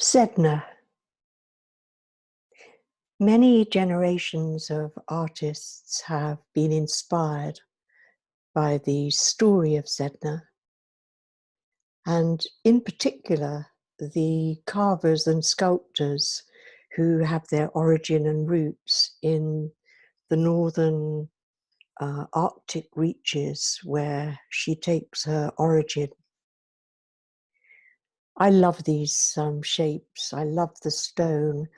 SEDNA. Many generations of artists have been inspired by the story of SEDNA, and in particular, the carvers and sculptors who have their origin and roots in the northern Arctic reaches where she takes her origin. I love these shapes, I love the stone,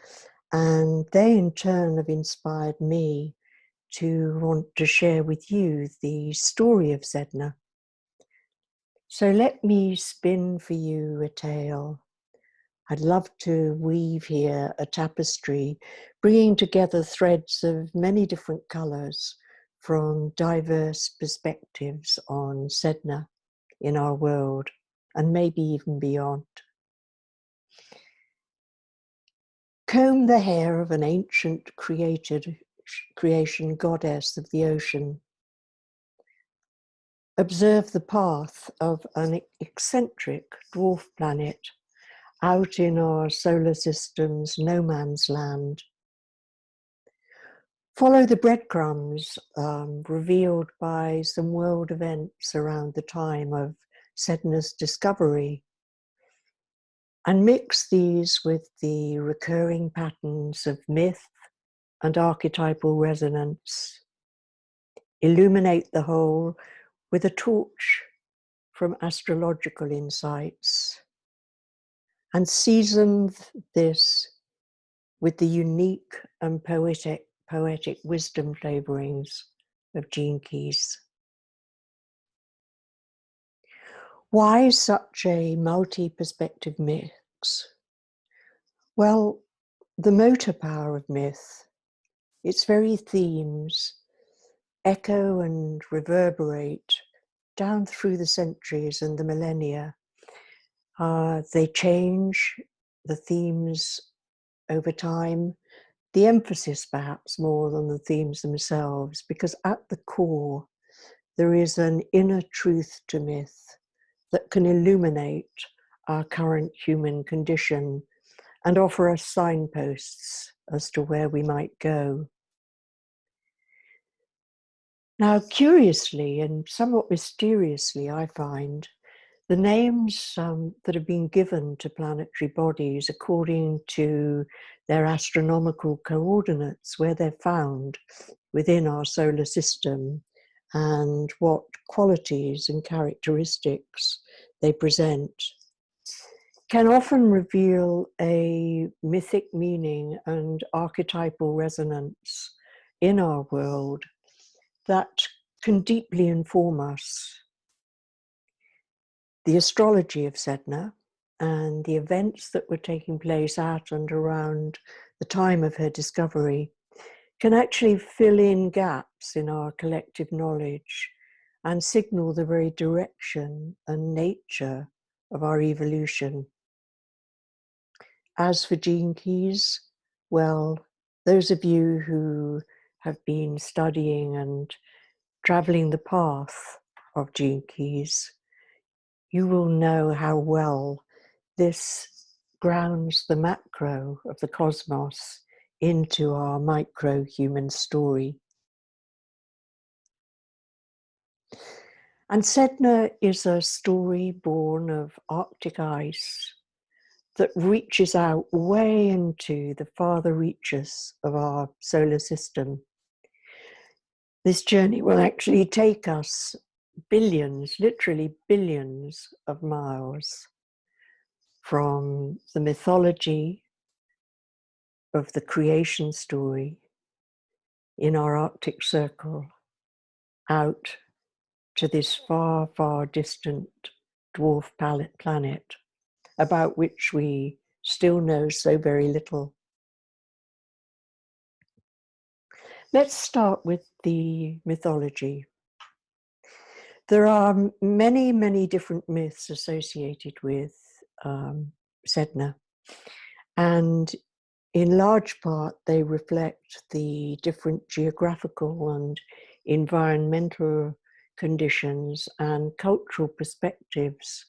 and they in turn have inspired me to want to share with you the story of SEDNA. So let me spin for you a tale. I'd love to weave here a tapestry, bringing together threads of many different colours from diverse perspectives on SEDNA in our world, and maybe even beyond. Comb the hair of an ancient creation goddess of the ocean. Observe the path of an eccentric dwarf planet out in our solar system's no man's land. Follow the breadcrumbs revealed by some world events around the time of SEDNA'S discovery, and mix these with the recurring patterns of myth and archetypal resonance. Illuminate the whole with a torch from astrological insights, and season this with the unique and poetic wisdom flavorings of Gene Keys. Why such a multi-perspective mix? Well, the motor power of myth, its very themes, echo and reverberate down through the centuries and the millennia. They change the themes over time, the emphasis perhaps more than the themes themselves, because at the core, there is an inner truth to myth that can illuminate our current human condition and offer us signposts as to where we might go. Now, curiously and somewhat mysteriously, I find the names that have been given to planetary bodies according to their astronomical coordinates, where they're found within our solar system, and what qualities and characteristics they present, can often reveal a mythic meaning and archetypal resonance in our world that can deeply inform us. The astrology of SEDNA and the events that were taking place at and around the time of her discovery can actually fill in gaps in our collective knowledge and signal the very direction and nature of our evolution. As for Gene Keys, well, those of you who have been studying and traveling the path of Gene Keys, you will know how well this grounds the macro of the cosmos into our micro-human story. And SEDNA is a story born of Arctic ice that reaches out way into the farther reaches of our solar system. This journey will actually take us billions, literally billions of miles from the mythology of the creation story in our Arctic Circle out to this far, far distant dwarf planet about which we still know so very little. Let's start with the mythology. There are many, many different myths associated with SEDNA, and in large part they reflect the different geographical and environmental conditions and cultural perspectives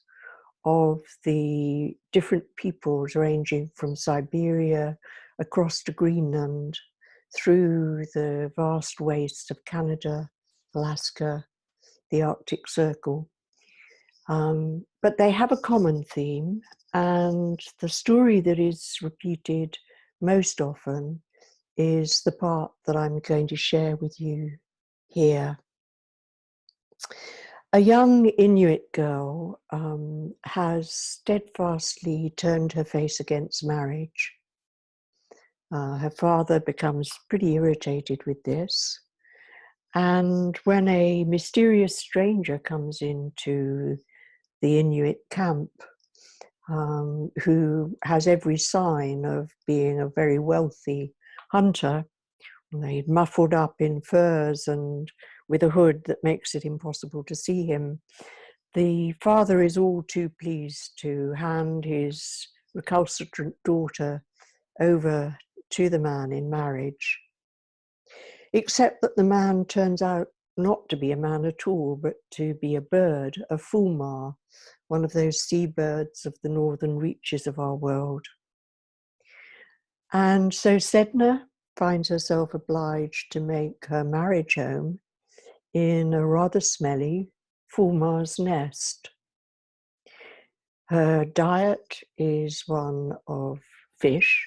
of the different peoples ranging from Siberia across to Greenland, through the vast wastes of Canada, Alaska, the Arctic Circle. But they have a common theme, and the story that is repeated most often is the part that I'm going to share with you here. A young Inuit girl has steadfastly turned her face against marriage. Her father becomes pretty irritated with this, and when a mysterious stranger comes into the Inuit camp, who has every sign of being a very wealthy hunter, they're muffled up in furs and with a hood that makes it impossible to see him, the father is all too pleased to hand his recalcitrant daughter over to the man in marriage. Except that the man turns out not to be a man at all, but to be a bird, a fulmar, one of those seabirds of the northern reaches of our world. And so Sedna finds herself obliged to make her marriage home in a rather smelly fulmar's nest. Her diet is one of fish,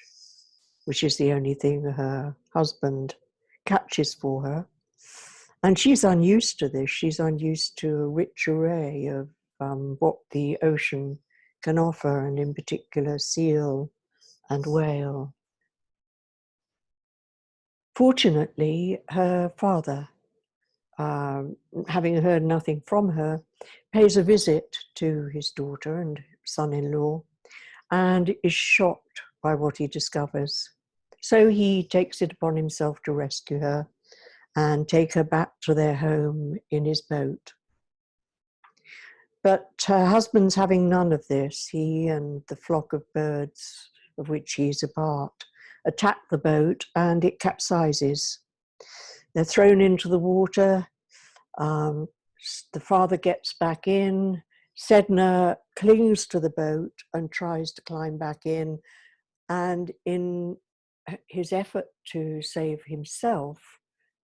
which is the only thing her husband catches for her. And she's unused to this. She's unused to a rich array of what the ocean can offer, and in particular seal and whale. Fortunately, her father, having heard nothing from her, pays a visit to his daughter and son-in-law and is shocked by what he discovers. So he takes it upon himself to rescue her and take her back to their home in his boat. But her husband's having none of this. He and the flock of birds of which he's a part attack the boat, and it capsizes. They're thrown into the water. The father gets back in. Sedna clings to the boat and tries to climb back in. And in his effort to save himself,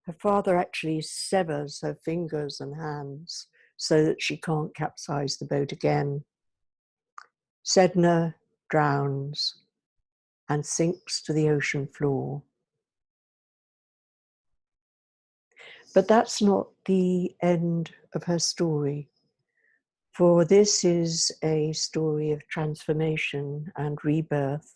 her father actually severs her fingers and hands so that she can't capsize the boat again. Sedna drowns and sinks to the ocean floor. But that's not the end of her story, for this is a story of transformation and rebirth.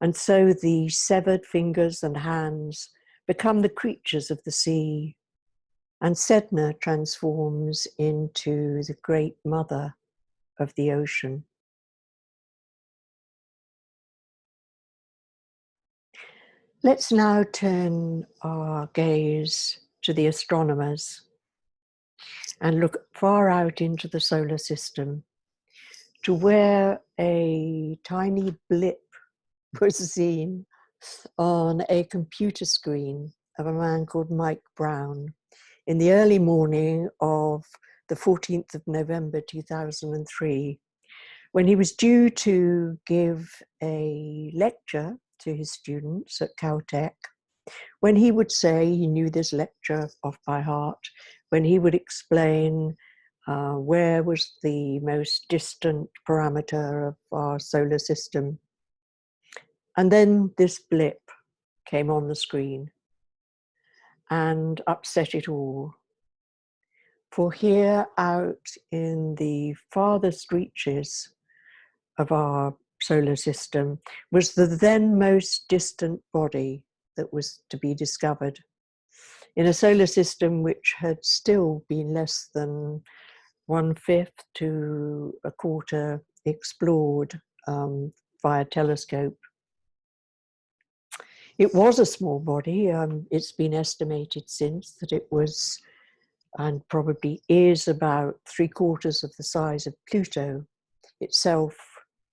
And so the severed fingers and hands become the creatures of the sea, and Sedna transforms into the great mother of the ocean. Let's now turn our gaze to the astronomers and look far out into the solar system, to where a tiny blip was seen on a computer screen of a man called Mike Brown in the early morning of the 14th of November 2003, when he was due to give a lecture to his students at Caltech, when he would say he knew this lecture off by heart, when he would explain where was the most distant parameter of our solar system. And then this blip came on the screen and upset it all. For here out in the farthest reaches of our solar system was the then most distant body that was to be discovered, in a solar system which had still been less than 1/5 to a quarter explored via telescope. It was a small body. It's been estimated since that it was, and probably is, about 3/4 of the size of Pluto itself.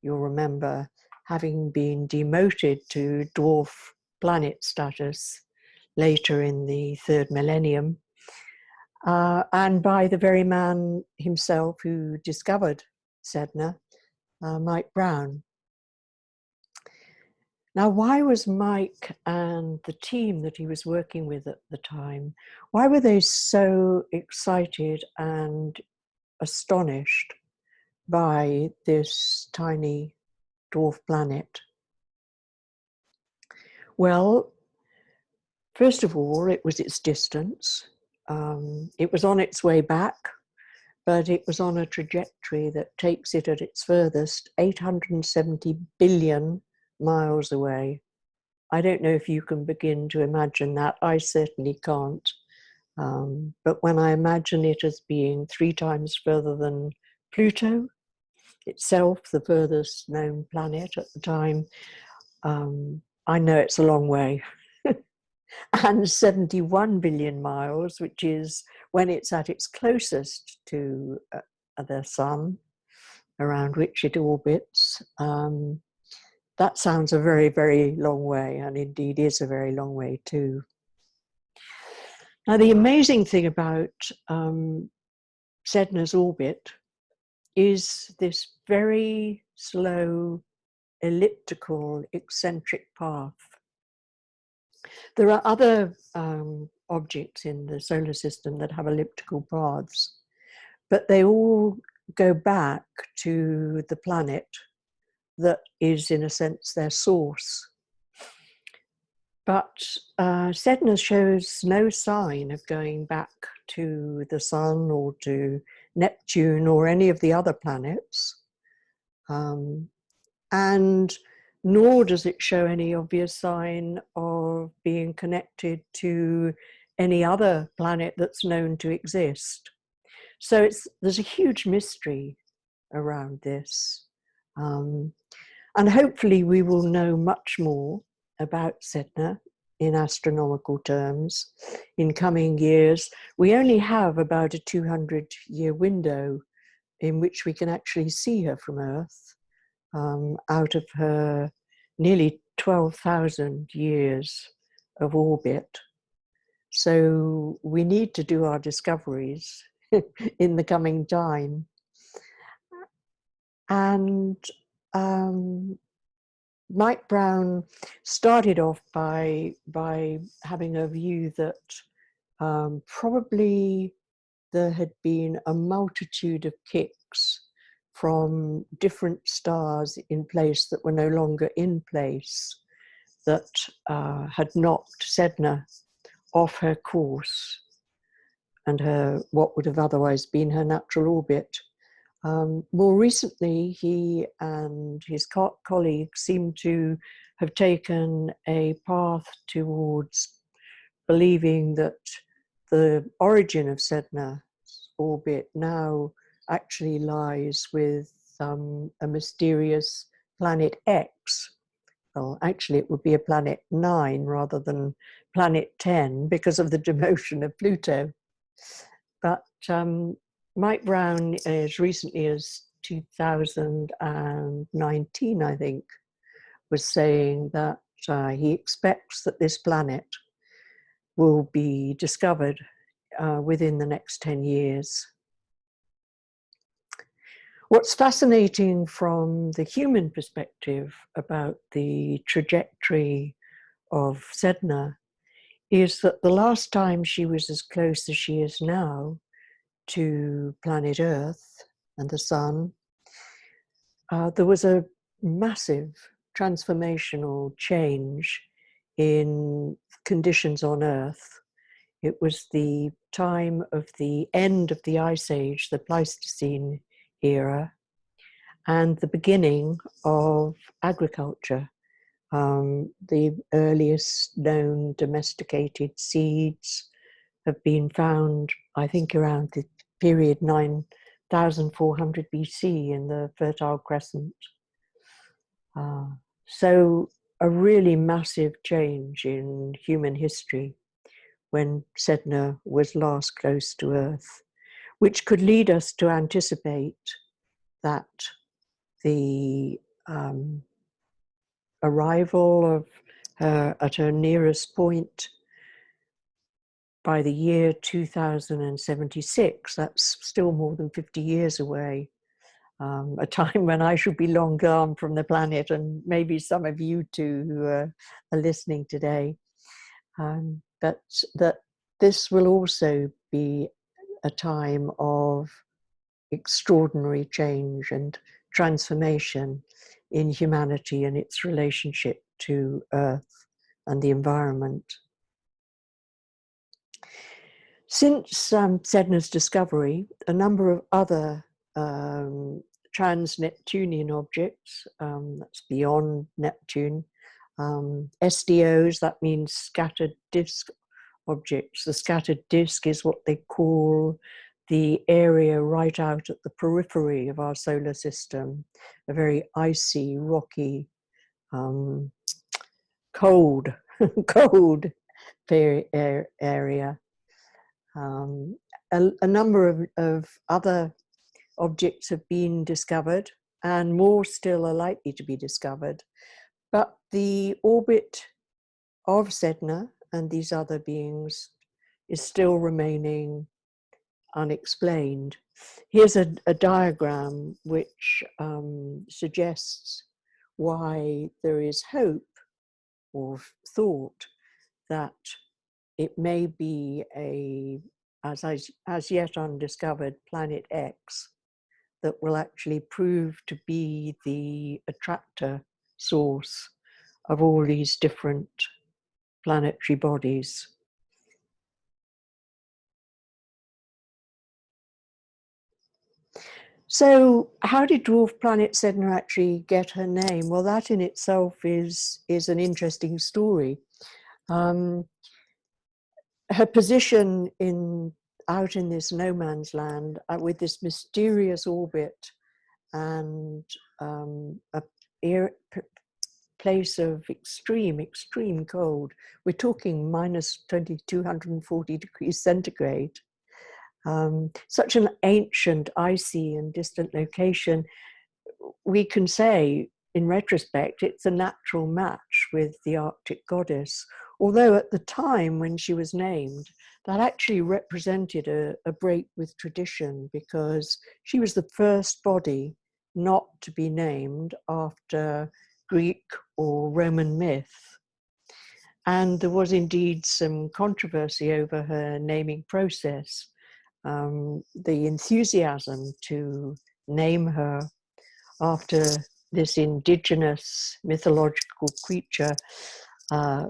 You'll remember having been demoted to dwarf planet status later in the 3rd millennium, and by the very man himself who discovered SEDNA, Mike Brown. Now, why was Mike and the team that he was working with at the time, why were they so excited and astonished by this tiny dwarf planet? Well, first of all, it was its distance. It was on its way back, but it was on a trajectory that takes it at its furthest 870 billion miles away. I don't know if you can begin to imagine that. I certainly can't. But when I imagine it as being 3 times further than Pluto itself, the furthest known planet at the time, I know it's a long way. And 71 billion miles, which is when it's at its closest to the sun, around which it orbits. That sounds a very, very long way, and indeed is a very long way too. Now, the amazing thing about SEDNA'S orbit is this very slow, elliptical, eccentric path. There are other objects in the solar system that have elliptical paths, but they all go back to the planet that is, in a sense, their source. But SEDNA shows no sign of going back to the Sun or to Neptune or any of the other planets. And nor does it show any obvious sign of being connected to any other planet that's known to exist. So there's a huge mystery around this. And hopefully we will know much more about SEDNA in astronomical terms in coming years. We only have about a 200-year window in which we can actually see her from Earth, out of her nearly 12,000 years of orbit. So we need to do our discoveries in the coming time. And Mike Brown started off by having a view that probably there had been a multitude of kicks from different stars in place that were no longer in place, that had knocked SEDNA off her course and what would have otherwise been her natural orbit. More recently, he and his colleagues seem to have taken a path towards believing that the origin of SEDNA'S orbit now actually lies with a mysterious planet X. Well, actually, it would be a planet 9 rather than planet 10 because of the demotion of Pluto. But Mike Brown, as recently as 2019, I think, was saying that he expects that this planet will be discovered within the next 10 years. What's fascinating from the human perspective about the trajectory of SEDNA is that the last time she was as close as she is now to planet Earth and the Sun, there was a massive transformational change in conditions on Earth. It was the time of the end of the Ice Age, the Pleistocene era, and the beginning of agriculture. The earliest known domesticated seeds have been found, I think, around the period 9,400 BC in the Fertile Crescent. So a really massive change in human history when SEDNA was last close to Earth, which could lead us to anticipate that the arrival of her at her nearest point by the year 2076, that's still more than 50 years away, a time when I should be long gone from the planet, and maybe some of you too who are listening today. But that this will also be a time of extraordinary change and transformation in humanity and its relationship to Earth and the environment. Since SEDNA'S discovery, a number of other trans-Neptunian objects, that's beyond Neptune, SDOs, that means scattered disk objects. The scattered disk is what they call the area right out at the periphery of our solar system, a very icy, rocky, cold, cold area. A number of other objects have been discovered, and more still are likely to be discovered. But the orbit of SEDNA and these other beings is still remaining unexplained. Here's a diagram which suggests why there is hope or thought that it may be a, as yet undiscovered, planet X that will actually prove to be the attractor source of all these different planetary bodies. So how did dwarf planet Sedna actually get her name? Well, that in itself is an interesting story. Her position out in this no man's land with this mysterious orbit and a place of extreme cold. We're talking minus 240 degrees centigrade. Such an ancient, icy and distant location, we can say in retrospect it's a natural match with the Arctic goddess, although at the time when she was named, that actually represented a break with tradition, because she was the first body not to be named after Greek or Roman myth. And there was indeed some controversy over her naming process. The enthusiasm to name her after this indigenous mythological creature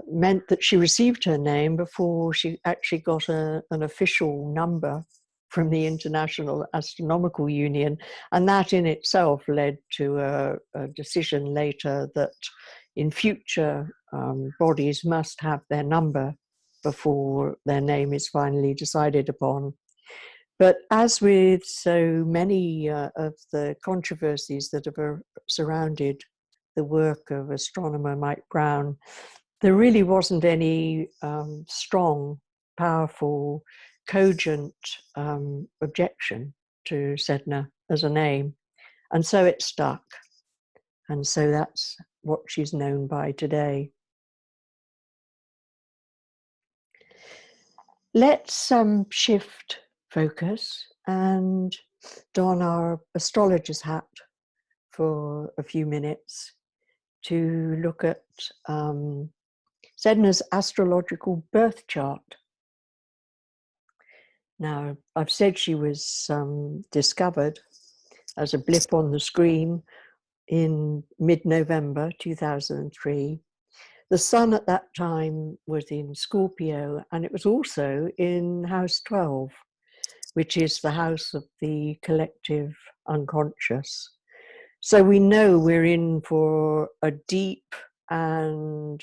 meant that she received her name before she actually got an official number from the International Astronomical Union, and that in itself led to a decision later that in future bodies must have their number before their name is finally decided upon. But as with so many of the controversies that have surrounded the work of astronomer Mike Brown, there really wasn't any strong, powerful, cogent objection to Sedna as a name. And so it stuck. And so that's what she's known by today. Let's shift focus and don our astrologer's hat for a few minutes to look at Sedna's astrological birth chart. Now, I've said she was discovered as a blip on the screen in mid-November 2003. The sun at that time was in Scorpio, and it was also in house 12, which is the house of the collective unconscious. So we know we're in for a deep and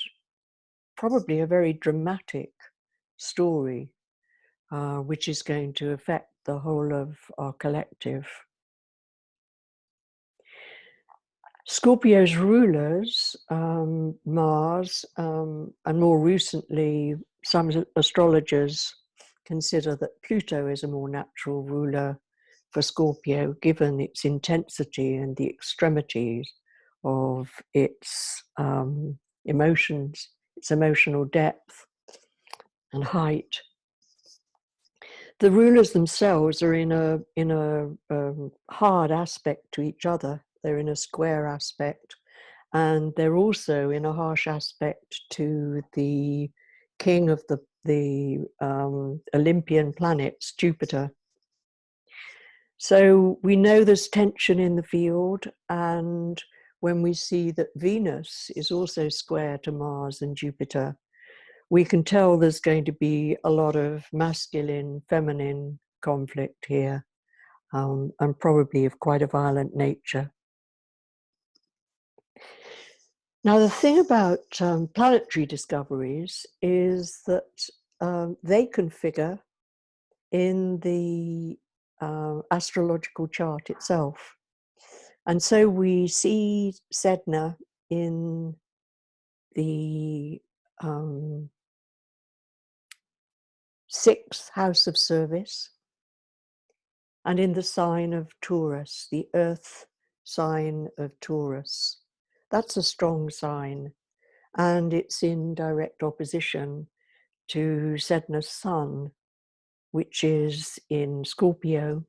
probably a very dramatic story, which is going to affect the whole of our collective. Scorpio's rulers, Mars, and more recently, some astrologers consider that Pluto is a more natural ruler for Scorpio, given its intensity and the extremities of its emotions, its emotional depth and height. The rulers themselves are in a hard aspect to each other. They're in a square aspect, and they're also in a harsh aspect to the king of the Olympian planets, Jupiter. So we know there's tension in the field, and when we see that Venus is also square to Mars and Jupiter, we can tell there's going to be a lot of masculine, feminine conflict here, and probably of quite a violent nature. Now, the thing about planetary discoveries is that they can figure in the astrological chart itself. And so we see Sedna in the 6th house of service and in the sign of Taurus, the earth sign of Taurus. That's a strong sign, and it's in direct opposition to Sedna's sun, which is in Scorpio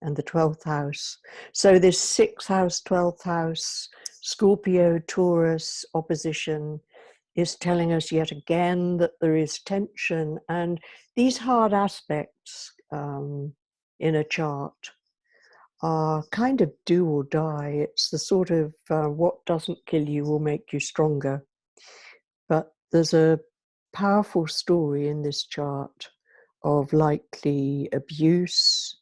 and the 12th house. So this 6th house, 12th house, Scorpio, Taurus opposition is telling us yet again that there is tension, and these hard aspects in a chart are kind of do or die. It's the sort of what doesn't kill you will make you stronger. But there's a powerful story in this chart of likely abuse,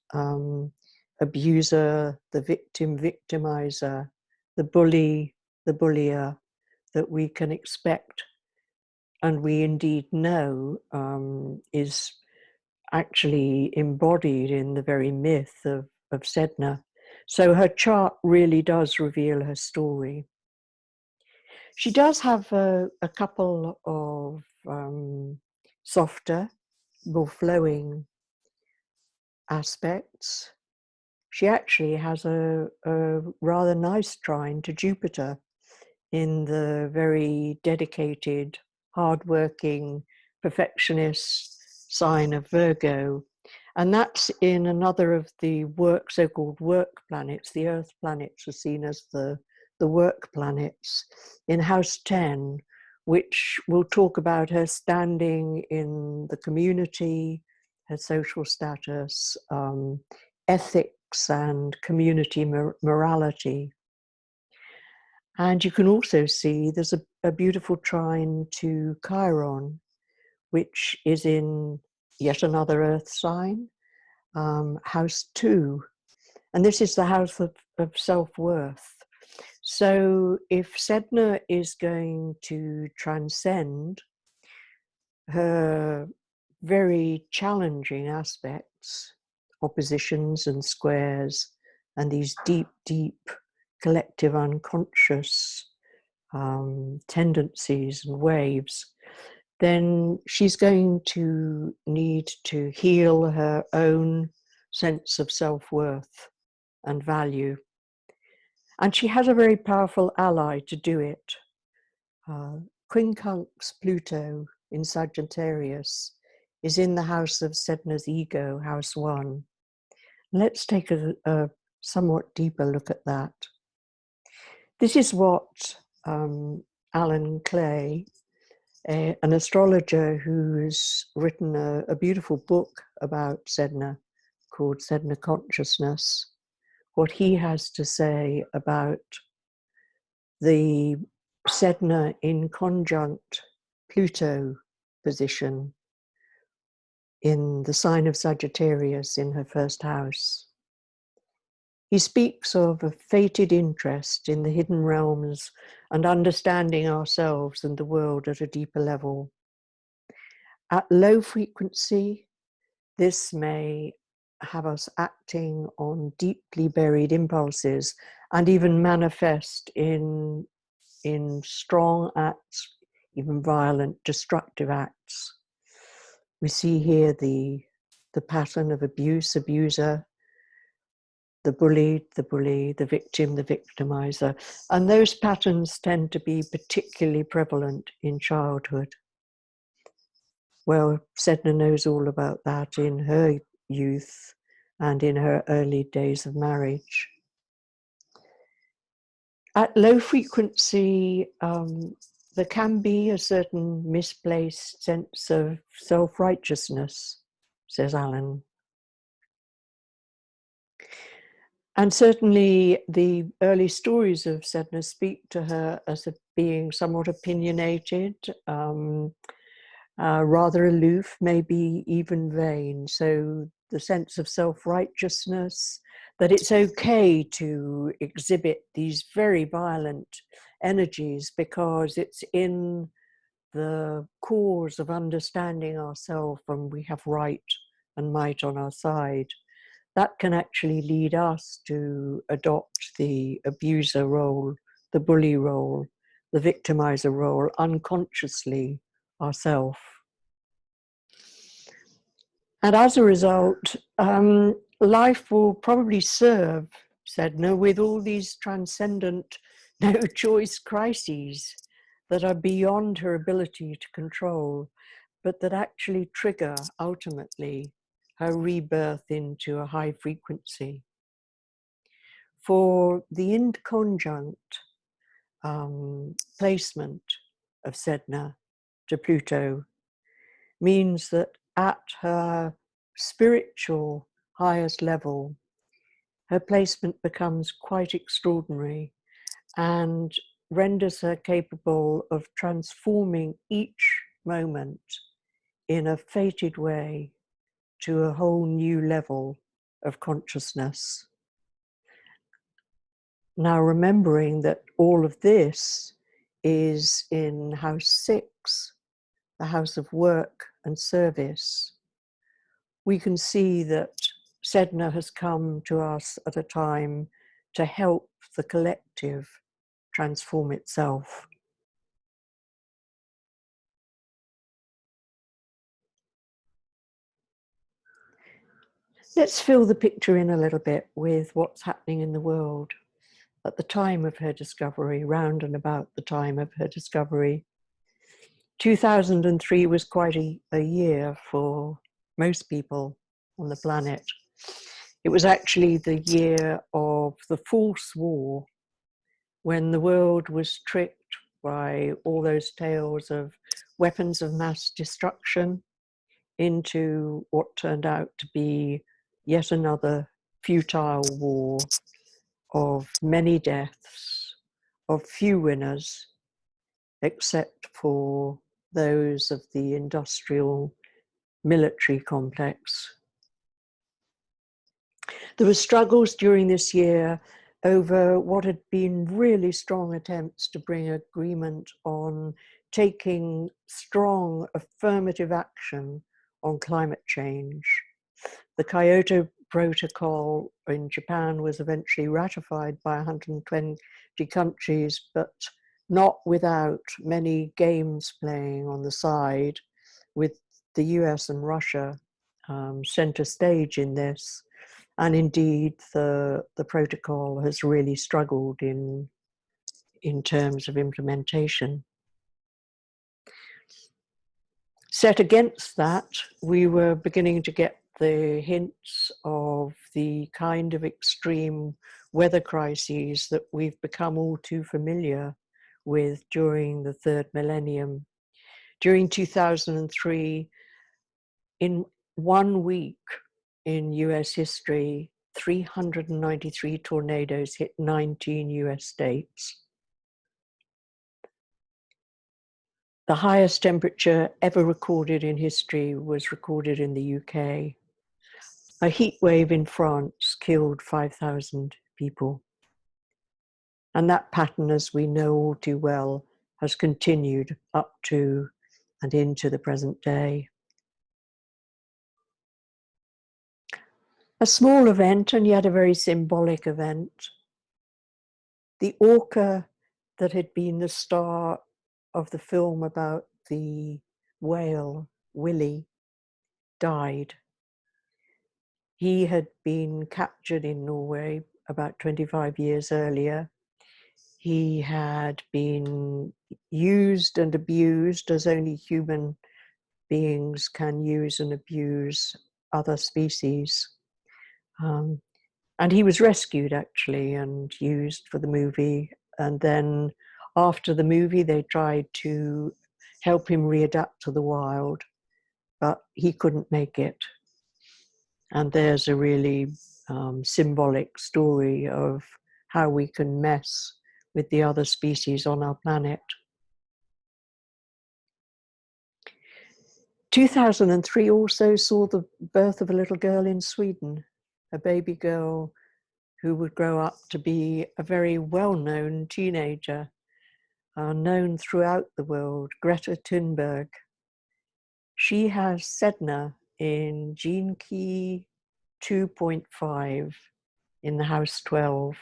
abuser, the victim, victimizer, the bully, the bullier, that we can expect, and we indeed know is actually embodied in the very myth of Sedna. So her chart really does reveal her story. She does have a couple of softer, more flowing aspects. She actually has a rather nice trine to Jupiter in the very dedicated, hardworking, perfectionist sign of Virgo. And that's in another of the so-called work planets. The Earth planets are seen as the work planets in House 10, which will talk about her standing in the community, her social status, ethics and community morality. And you can also see there's a beautiful trine to Chiron, which is in yet another Earth sign, House 2. And this is the house of self-worth. So if Sedna is going to transcend her very challenging aspects, oppositions and squares, and these deep, deep collective unconscious tendencies and waves, then she's going to need to heal her own sense of self-worth and value. And she has a very powerful ally to do it. Quincunx Pluto in Sagittarius is in the house of Sedna's ego, house 1. Let's take a somewhat deeper look at that. This is what Alan Clay, an astrologer who's written a beautiful book about Sedna called Sedna Consciousness, what he has to say about the Sedna in conjunct Pluto position in the sign of Sagittarius in her first house. He speaks of a fated interest in the hidden realms and understanding ourselves and the world at a deeper level. At low frequency, this may have us acting on deeply buried impulses and even manifest in strong acts, even violent, destructive acts. We see here the pattern of abuse, abuser, the bullied, the bully, the victim, the victimizer. And those patterns tend to be particularly prevalent in childhood. Well, Sedna knows all about that in her youth and in her early days of marriage. At low frequency, there can be a certain misplaced sense of self-righteousness, says Alan. And certainly the early stories of Sedna speak to her as a being somewhat opinionated, rather aloof, maybe even vain. So the sense of self-righteousness, that it's okay to exhibit these very violent energies because it's in the cause of understanding ourselves and we have right and might on our side. That can actually lead us to adopt the abuser role, the bully role, the victimizer role unconsciously ourselves. And as a result, life will probably serve Sedna with all these transcendent no-choice crises that are beyond her ability to control, but that actually trigger, ultimately, her rebirth into a high frequency. For the INCONJUNCT placement of Sedna to Pluto means that at her spiritual highest level, her placement becomes quite extraordinary and renders her capable of transforming each moment in a fated way to a whole new level of consciousness. Now, remembering that all of this is in house 6, the house of work and service, we can see that Sedna has come to us at a time to help the collective transform itself. Let's fill the picture in a little bit with what's happening in the world at the time of her discovery, round and about the time of her discovery. 2003 was quite a year for most people on the planet. It was actually the year of the false war, when the world was tricked by all those tales of weapons of mass destruction into what turned out to be yet another futile war of many deaths, of few winners, except for those of the industrial military complex. There were struggles during this year over what had been really strong attempts to bring agreement on taking strong affirmative action on climate change. The Kyoto Protocol in Japan was eventually ratified by 120 countries, but not without many games playing on the side, with the US and Russia center stage in this. And indeed, the protocol has really struggled in terms of implementation. Set against that, we were beginning to get the hints of the kind of extreme weather crises that we've become all too familiar with during the third millennium. During 2003, in 1 week in US history, 393 tornadoes hit 19 US states. The highest temperature ever recorded in history was recorded in the UK. A heat wave in France killed 5,000 people. And that pattern, as we know all too well, has continued up to and into the present day. A small event, and yet a very symbolic event. The orca that had been the star of the film about the whale, Willie, died. He had been captured in Norway about 25 years earlier. He had been used and abused as only human beings can use and abuse other species. And he was rescued, actually, and used for the movie. And then after the movie, they tried to help him readapt to the wild, but he couldn't make it. And there's a really symbolic story of how we can mess with the other species on our planet. 2003 also saw the birth of a little girl in Sweden, a baby girl who would grow up to be a very well-known teenager, known throughout the world, Greta Thunberg. She has SEDNA in gene key 2.5 in the house 12.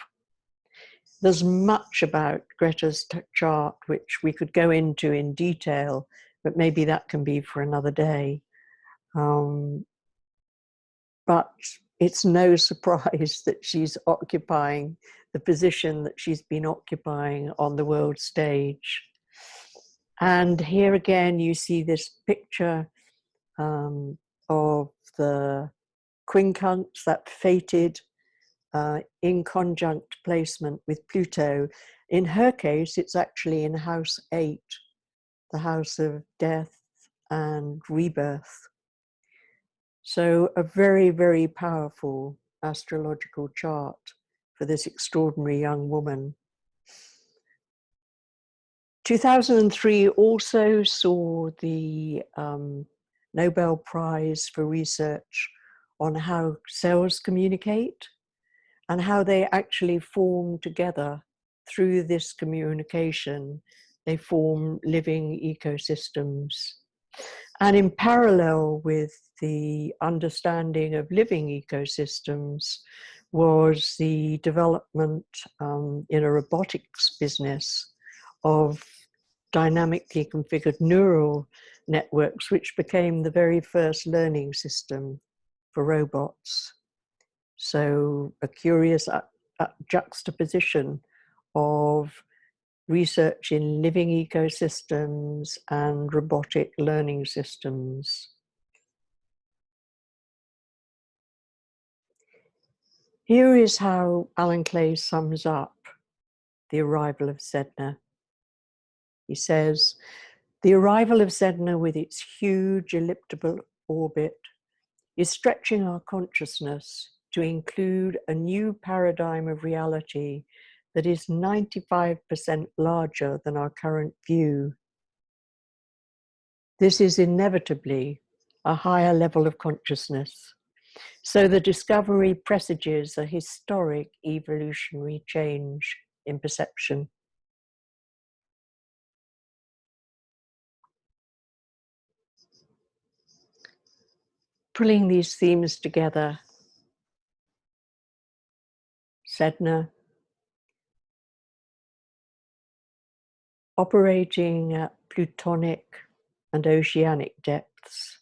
There's much about Greta's chart which we could go into in detail, but maybe that can be for another day. But it's no surprise that she's occupying the position that she's been occupying on the world stage. And here again, you see this picture of the quincunx, that fated inconjunct placement with Pluto. In her case, it's actually in house 8, the house of death and rebirth. So a very, very powerful astrological chart for this extraordinary young woman. 2003 also saw the Nobel Prize for research on how cells communicate and how they actually form together through this communication. They form living ecosystems. And in parallel with the understanding of living ecosystems was the development in a robotics business of dynamically configured neural networks, which became the very first learning system for robots. So a curious juxtaposition of research in living ecosystems and robotic learning systems. Here is how Alan Clay sums up the arrival of SEDNA. He says, the arrival of SEDNA with its huge elliptical orbit is stretching our consciousness to include a new paradigm of reality that is 95% larger than our current view. This is inevitably a higher level of consciousness. So the discovery presages a historic evolutionary change in perception. Pulling these themes together, SEDNA, operating at plutonic and oceanic depths,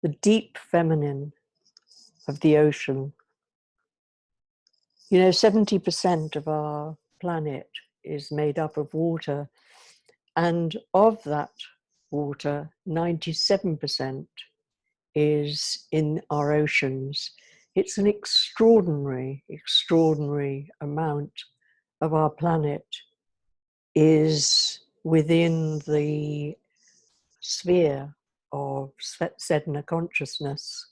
the deep feminine of the ocean. You know, 70% of our planet is made up of water, and of that water, 97% is in our oceans. It's an extraordinary, extraordinary amount of our planet is within the sphere of SEDNA consciousness.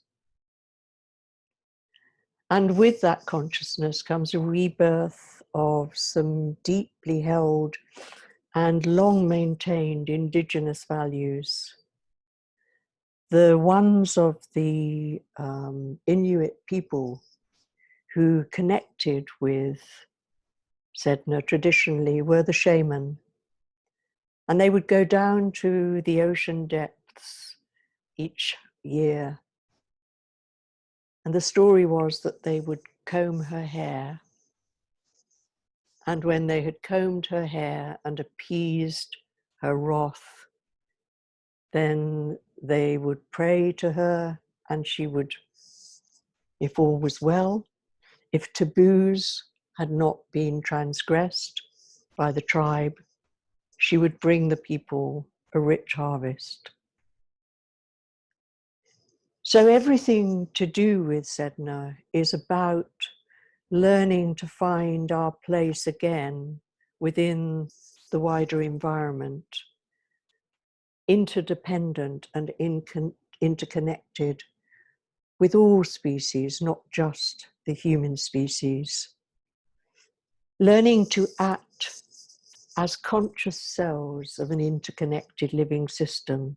And with that consciousness comes a rebirth of some deeply held and long maintained indigenous values. The ones of the Inuit people who connected with SEDNA traditionally were the shaman. And they would go down to the ocean depths each year. And the story was that they would comb her hair. And when they had combed her hair and appeased her wrath, then they would pray to her, and she would, if all was well, if taboos had not been transgressed by the tribe, she would bring the people a rich harvest. So everything to do with Sedna is about learning to find our place again within the wider environment, interdependent and interconnected with all species, not just the human species. Learning to act as conscious cells of an interconnected living system,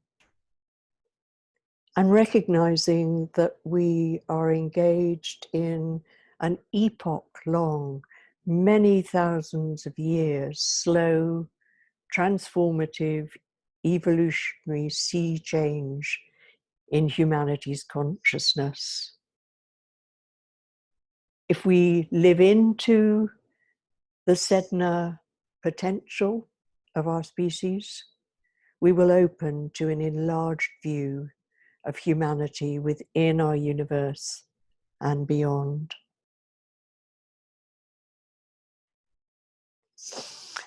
and recognizing that we are engaged in an epoch-long, many thousands of years, slow, transformative, evolutionary sea change in humanity's consciousness. If we live into the Sedna potential of our species, we will open to an enlarged view of humanity within our universe and beyond.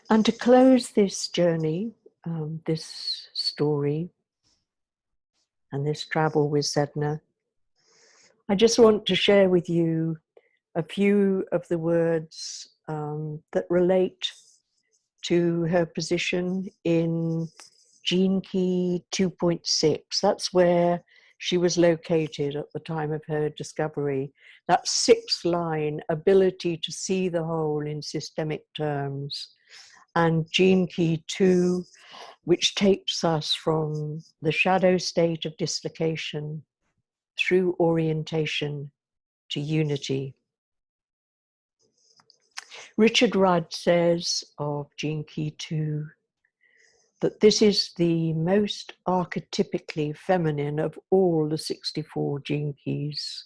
And to close this journey, this story, and this travel with Sedna, I just want to share with you a few of the words that relate to her position in Gene Key 2.6. That's where she was located at the time of her discovery. That sixth line, ability to see the whole in systemic terms. And Gene Key 2, which takes us from the shadow state of dislocation through orientation to unity. Richard Rudd says of Gene Key 2 that this is the most archetypically feminine of all the 64 gene keys.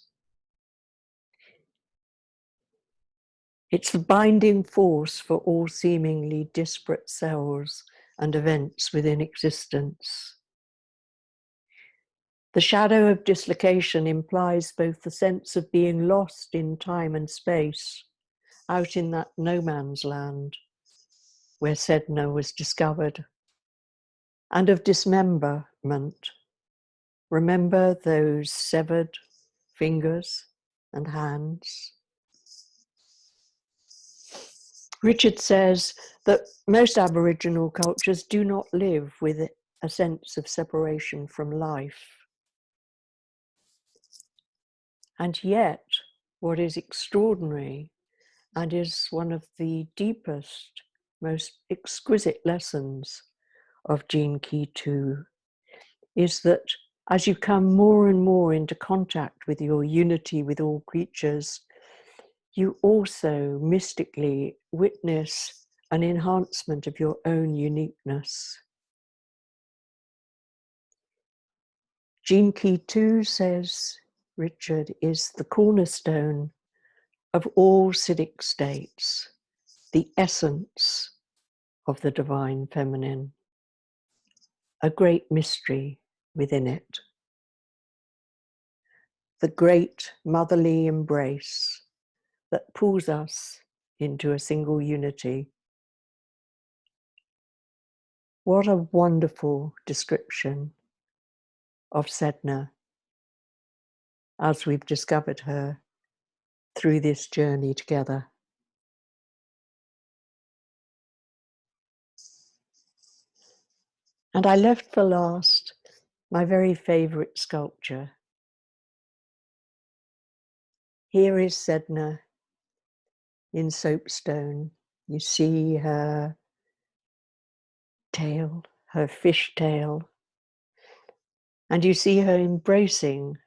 It's the binding force for all seemingly disparate cells and events within existence. The shadow of dislocation implies both the sense of being lost in time and space, out in that no man's land where Sedna was discovered, and of dismemberment. Remember those severed fingers and hands? Richard says that most Aboriginal cultures do not live with a sense of separation from life. And yet, what is extraordinary and is one of the deepest, most exquisite lessons of Gene Key 2 is that as you come more and more into contact with your unity with all creatures, you also mystically witness an enhancement of your own uniqueness. Gene Key 2, says Richard, is the cornerstone of all Siddhic states, the essence of the divine feminine, a great mystery within it. The great motherly embrace that pulls us into a single unity. What a wonderful description of Sedna as we've discovered her through this journey together. And I left for last my very favorite sculpture. Here is Sedna in soapstone. You see her tail, her fish tail, and you see her embracing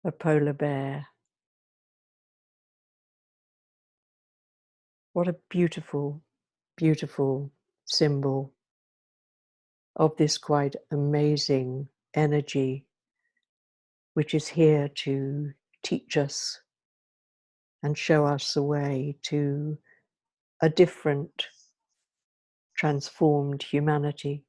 a polar bear. What a beautiful, beautiful symbol of this quite amazing energy, which is here to teach us and show us the way to a different, transformed humanity.